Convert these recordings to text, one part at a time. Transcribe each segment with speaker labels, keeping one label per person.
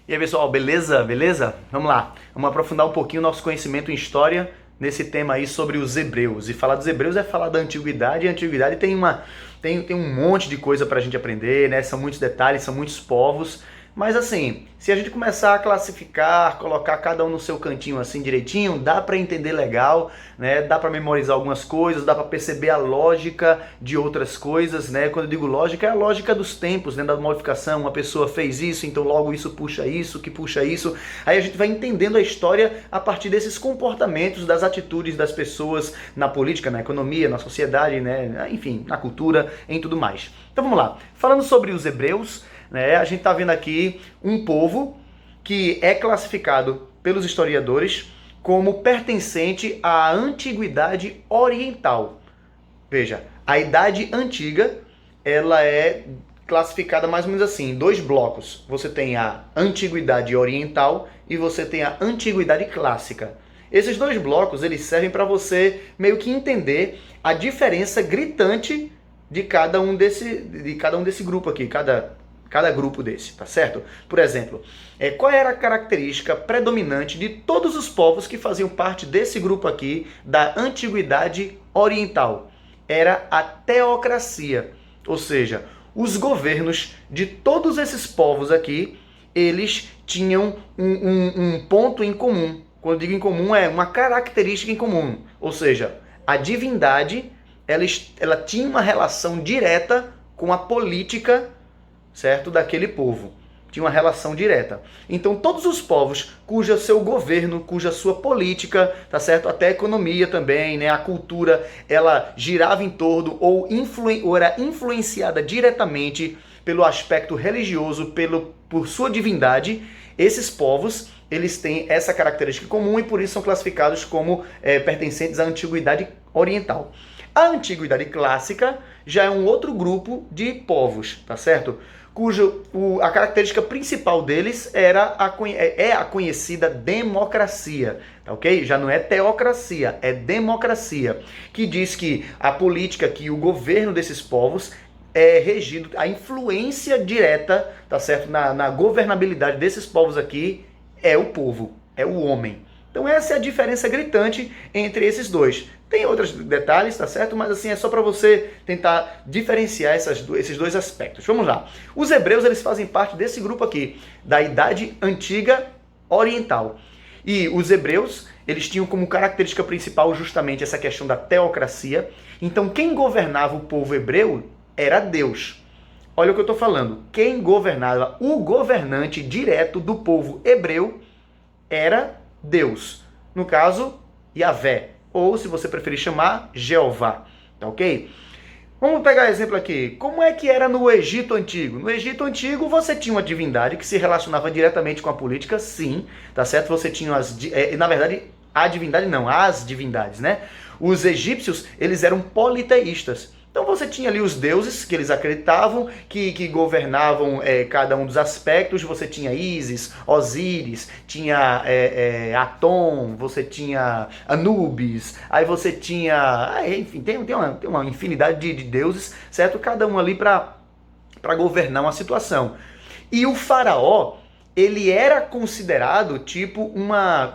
Speaker 1: E aí, pessoal, beleza? Beleza? Vamos lá. Vamos aprofundar um pouquinho o nosso conhecimento em história nesse tema aí sobre os hebreus. E falar dos hebreus é falar da antiguidade, e a antiguidade tem um monte de coisa pra gente aprender, né? São muitos detalhes, são muitos povos. Mas assim, se a gente começar a classificar, colocar cada um no seu cantinho assim direitinho, dá para entender legal, né? Dá para memorizar algumas coisas, dá para perceber a lógica de outras coisas, né? Quando eu digo lógica, é a lógica dos tempos, né? Da modificação, uma pessoa fez isso, então logo isso puxa isso, que puxa isso. Aí a gente vai entendendo a história a partir desses comportamentos, das atitudes das pessoas na política, na economia, na sociedade, né? Enfim, na cultura, em tudo mais. Então vamos lá. Falando sobre os hebreus, né, a gente está vendo aqui um povo que é classificado pelos historiadores como pertencente à Antiguidade Oriental. Veja, a Idade Antiga ela é classificada mais ou menos assim, em dois blocos. Você tem a Antiguidade Oriental e você tem a Antiguidade Clássica. Esses dois blocos eles servem para você meio que entender a diferença gritante de cada um desse grupo aqui, cada grupo desse, tá certo? Por exemplo, qual era a característica predominante de todos os povos que faziam parte desse grupo aqui da Antiguidade Oriental? Era a teocracia, ou seja, os governos de todos esses povos aqui, eles tinham um ponto em comum. Quando eu digo em comum, é uma característica em comum, ou seja, a divindade ela tinha uma relação direta com a política, certo, daquele povo. Tinha uma relação direta. Então todos os povos cuja seu governo, cuja sua política, tá certo, até a economia também, né, a cultura, ela girava em torno ou era influenciada diretamente pelo aspecto religioso, por sua divindade. Esses povos, eles têm essa característica comum e por isso são classificados como pertencentes à Antiguidade Oriental. A Antiguidade Clássica já é um outro grupo de povos, tá certo? A característica principal deles é a conhecida democracia, tá ok? Já não é teocracia, é democracia, que diz que a política, que o governo desses povos é regido, a influência direta, tá certo? Na governabilidade desses povos aqui é o povo, é o homem. Então essa é a diferença gritante entre esses dois. Tem outros detalhes, tá certo? Mas assim, é só para você tentar diferenciar esses dois aspectos. Vamos lá. Os hebreus, eles fazem parte desse grupo aqui, da Idade Antiga Oriental. E os hebreus, eles tinham como característica principal justamente essa questão da teocracia. Então quem governava o povo hebreu era Deus. Olha o que eu estou falando. Quem governava, o governante direto do povo hebreu era Deus. No caso, Yahvé. Ou, se você preferir chamar, Jeová. Tá ok? Vamos pegar exemplo aqui. Como é que era no Egito Antigo? No Egito Antigo, você tinha uma divindade que se relacionava diretamente com a política, sim. Tá certo? Você tinha na verdade, a divindade não, as divindades, né? Os egípcios, eles eram politeístas. Então você tinha ali os deuses que eles acreditavam, que governavam cada um dos aspectos. Você tinha Ísis, Osíris, tinha Atom, você tinha Anubis, aí você tinha... enfim, tem uma infinidade de deuses, certo? Cada um ali para governar uma situação. E o faraó, ele era considerado tipo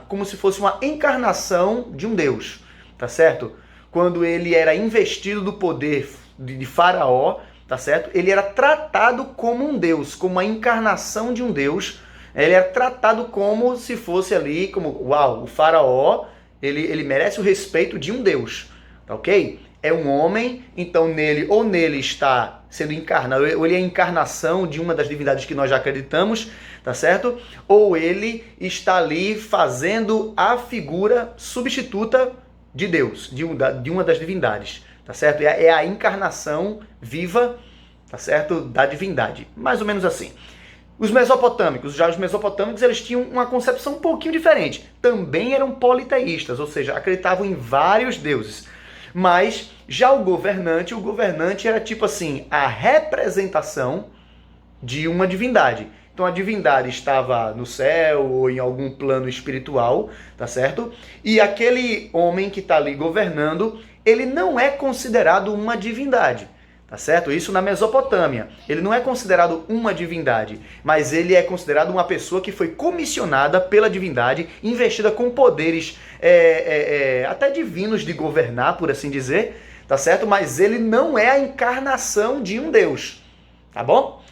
Speaker 1: como se fosse uma encarnação de um deus, tá certo? Quando ele era investido do poder de faraó, tá certo? Ele era tratado como um deus, como a encarnação de um deus. Ele era tratado como se fosse ali, como, uau, o faraó, ele merece o respeito de um deus, tá ok? É um homem, então nele está sendo encarnado, ou ele é a encarnação de uma das divindades que nós já acreditamos, tá certo? Ou ele está ali fazendo a figura substituta de Deus, de uma das divindades, tá certo? É a encarnação viva, tá certo? Da divindade, mais ou menos assim. Os mesopotâmicos, eles tinham uma concepção um pouquinho diferente. Também eram politeístas, ou seja, acreditavam em vários deuses. Mas já o governante era tipo assim, a representação de uma divindade. Então a divindade estava no céu ou em algum plano espiritual, tá certo? E aquele homem que está ali governando, ele não é considerado uma divindade, tá certo? Isso na Mesopotâmia. Ele não é considerado uma divindade, mas ele é considerado uma pessoa que foi comissionada pela divindade, investida com poderes até divinos de governar, por assim dizer, tá certo? Mas ele não é a encarnação de um Deus, tá bom?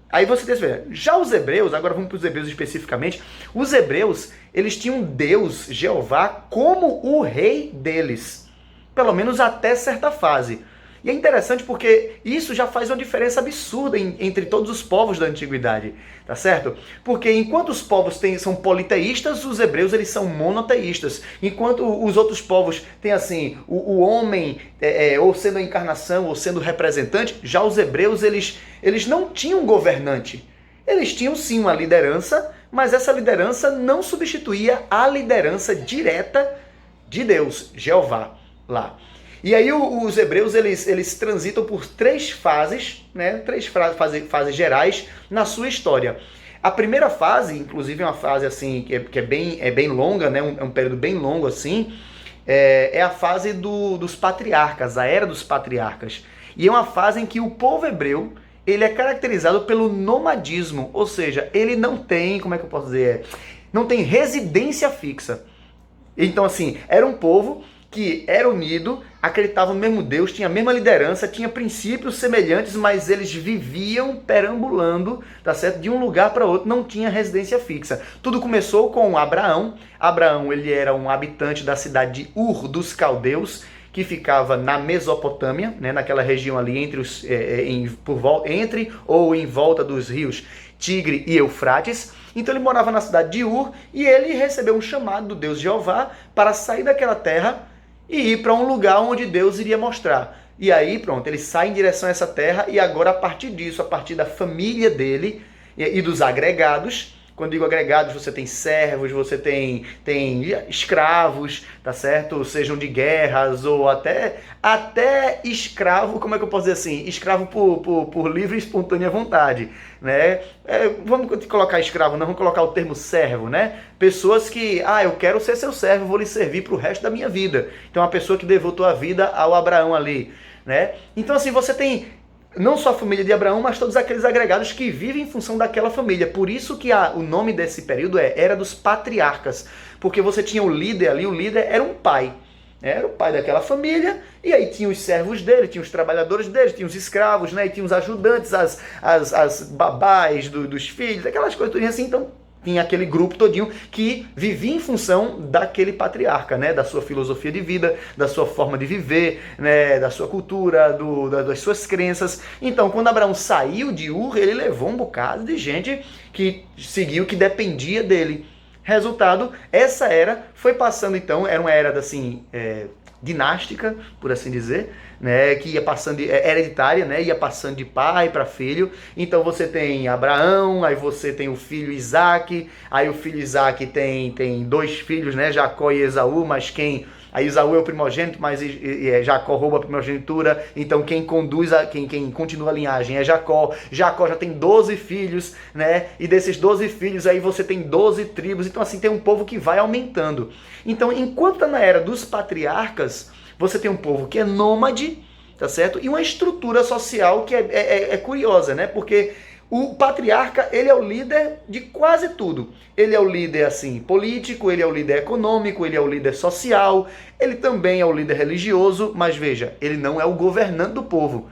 Speaker 1: Aí você tem que ver. Já os hebreus, agora vamos para os hebreus especificamente, os hebreus, eles tinham Deus, Jeová, como o rei deles, pelo menos até certa fase. E é interessante porque isso já faz uma diferença absurda entre todos os povos da antiguidade, tá certo? Porque enquanto os povos são politeístas, os hebreus eles são monoteístas. Enquanto os outros povos têm assim, o homem ou sendo a encarnação ou sendo representante, já os hebreus eles não tinham governante. Eles tinham sim uma liderança, mas essa liderança não substituía a liderança direta de Deus, Jeová, lá. E aí os hebreus, eles transitam por três fases, né? Três fases gerais na sua história. A primeira fase, inclusive é uma fase assim, que é bem longa, né? É um período bem longo assim, é a fase dos patriarcas, a era dos patriarcas. E é uma fase em que o povo hebreu, ele é caracterizado pelo nomadismo, ou seja, ele não tem, como é que eu posso dizer? Não tem residência fixa. Então assim, era um povo que era unido, acreditava no mesmo Deus, tinha a mesma liderança, tinha princípios semelhantes, mas eles viviam perambulando, tá certo? De um lugar para outro, não tinha residência fixa. Tudo começou com Abraão. Abraão, ele era um habitante da cidade de Ur dos Caldeus, que ficava na Mesopotâmia, né, naquela região ali entre ou em volta dos rios Tigre e Eufrates. Então ele morava na cidade de Ur e ele recebeu um chamado do Deus Jeová para sair daquela terra e ir para um lugar onde Deus iria mostrar. E aí, pronto, ele sai em direção a essa terra e agora, a partir disso, a partir da família dele e dos agregados, quando digo agregados, você tem servos, você tem escravos, tá certo? Sejam de guerras ou até escravo, como é que eu posso dizer assim? Escravo por livre e espontânea vontade, né? Vamos colocar escravo, não, vamos colocar o termo servo, né? Pessoas que, eu quero ser seu servo, vou lhe servir pro resto da minha vida. Então, uma pessoa que devotou a vida ao Abraão ali, né? Então, assim, você tem não só a família de Abraão, mas todos aqueles agregados que vivem em função daquela família. Por isso que o nome desse período é Era dos Patriarcas, porque você tinha o líder ali, o líder era um pai. Era o pai daquela família, e aí tinha os servos dele, tinha os trabalhadores dele, tinha os escravos, né? E tinha os ajudantes, as babás dos filhos, aquelas coisas assim. Então, tinha aquele grupo todinho que vivia em função daquele patriarca, né? Da sua filosofia de vida, da sua forma de viver, né? Da sua cultura, das suas crenças. Então, quando Abraão saiu de Ur, ele levou um bocado de gente que seguiu, que dependia dele. Resultado, essa era foi passando, então, era uma era assim, dinástica, por assim dizer, né, que ia passando, hereditária, né, ia passando de pai para filho. Então você tem Abraão, aí você tem o filho Isaac, aí o filho Isaac tem dois filhos, né, Jacó e Esaú, mas aí Esaú é o primogênito, mas Jacó rouba a primogenitura, então quem continua a linhagem é Jacó. Jacó já tem 12 filhos, né, e desses 12 filhos aí você tem 12 tribos, então assim tem um povo que vai aumentando. Então enquanto está na era dos patriarcas, você tem um povo que é nômade, tá certo? E uma estrutura social que é curiosa, né, porque o patriarca, ele é o líder de quase tudo. Ele é o líder, assim, político, ele é o líder econômico, ele é o líder social, ele também é o líder religioso, mas veja, ele não é o governante do povo.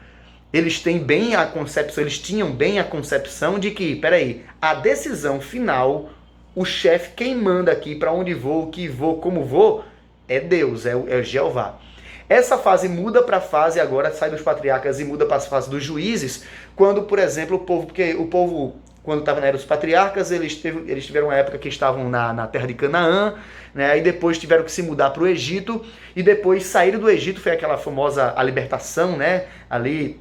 Speaker 1: Eles tinham bem a concepção de que, peraí, a decisão final, o chefe, quem manda aqui, para onde vou, o que vou, como vou, é Deus, é Jeová. Essa fase muda para a fase agora, sai dos patriarcas e muda para a fase dos juízes, quando, por exemplo, porque o povo, quando estava na era dos patriarcas, eles tiveram uma época que estavam na terra de Canaã, né, e depois tiveram que se mudar para o Egito, e depois saíram do Egito, foi aquela famosa a libertação, né, ali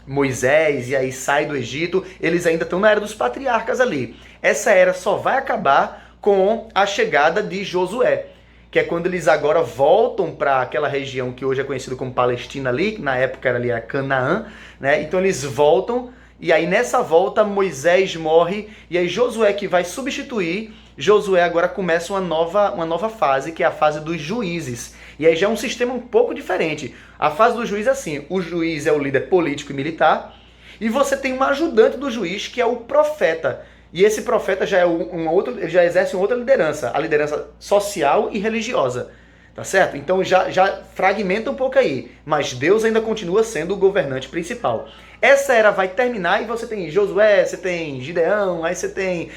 Speaker 1: Moisés, e aí sai do Egito, eles ainda estão na era dos patriarcas ali. Essa era só vai acabar com a chegada de Josué, que é quando eles agora voltam para aquela região que hoje é conhecida como Palestina ali, que na época era ali a Canaã, né? Então eles voltam, e aí nessa volta Moisés morre, e aí Josué que vai substituir, Josué agora começa uma nova fase, que é a fase dos juízes. E aí já é um sistema um pouco diferente. A fase do juiz é assim, o juiz é o líder político e militar, e você tem um ajudante do juiz, que é o profeta. E esse profeta já é ele já exerce uma outra liderança, a liderança social e religiosa. Tá certo? Então já fragmenta um pouco aí. Mas Deus ainda continua sendo o governante principal. Essa era vai terminar e você tem Josué, você tem Gideão, aí você tem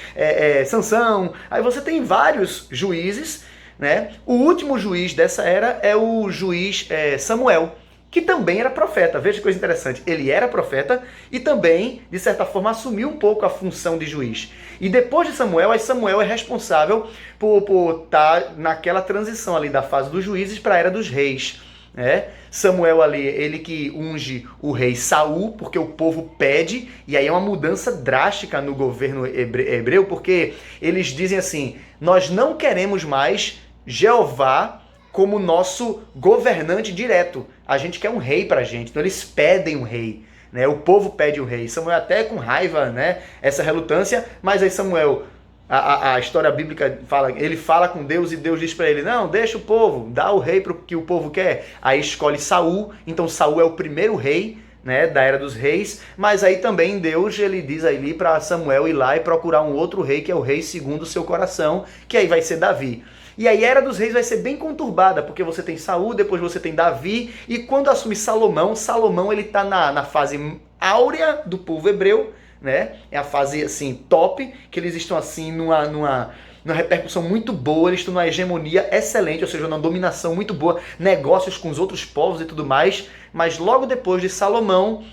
Speaker 1: Sansão, aí você tem vários juízes, né? O último juiz dessa era é o juiz Samuel, que também era profeta. Veja que coisa interessante. Ele era profeta e também, de certa forma, assumiu um pouco a função de juiz. E depois de Samuel, aí Samuel é responsável por estar naquela transição ali da fase dos juízes para a era dos reis. Né? Samuel ali, ele que unge o rei Saul, porque o povo pede, e aí é uma mudança drástica no governo hebreu, porque eles dizem assim, nós não queremos mais Jeová como nosso governante direto. A gente quer um rei pra gente, então eles pedem um rei, né? O povo pede um rei. Samuel até com raiva, né? Essa relutância, mas aí Samuel, a história bíblica fala, ele fala com Deus e Deus diz para ele, não, deixa o povo, dá o rei pro que o povo quer. Aí escolhe Saul, então Saul é o primeiro rei, né, da era dos reis, mas aí também Deus, ele diz ali para Samuel ir lá e procurar um outro rei, que é o rei segundo o seu coração, que aí vai ser Davi. E aí a era dos reis vai ser bem conturbada, porque você tem Saul, depois você tem Davi, e quando assume Salomão, Salomão ele tá na fase áurea do povo hebreu, né? É a fase assim top, que eles estão assim numa repercussão muito boa, eles estão numa hegemonia excelente, ou seja, numa dominação muito boa, negócios com os outros povos e tudo mais, mas logo depois de Salomão,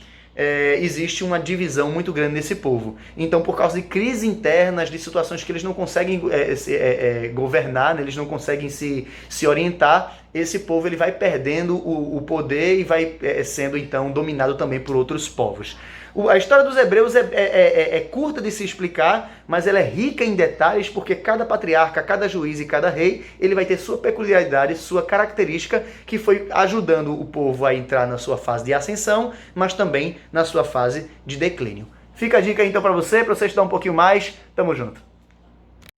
Speaker 1: existe uma divisão muito grande nesse povo. Então, por causa de crises internas, de situações que eles não conseguem governar, né, eles não conseguem se orientar, esse povo ele vai perdendo o poder e vai sendo então dominado também por outros povos. A história dos hebreus é curta de se explicar, mas ela é rica em detalhes, porque cada patriarca, cada juiz e cada rei, ele vai ter sua peculiaridade, sua característica, que foi ajudando o povo a entrar na sua fase de ascensão, mas também na sua fase de declínio. Fica a dica então para você estudar um pouquinho mais. Tamo junto!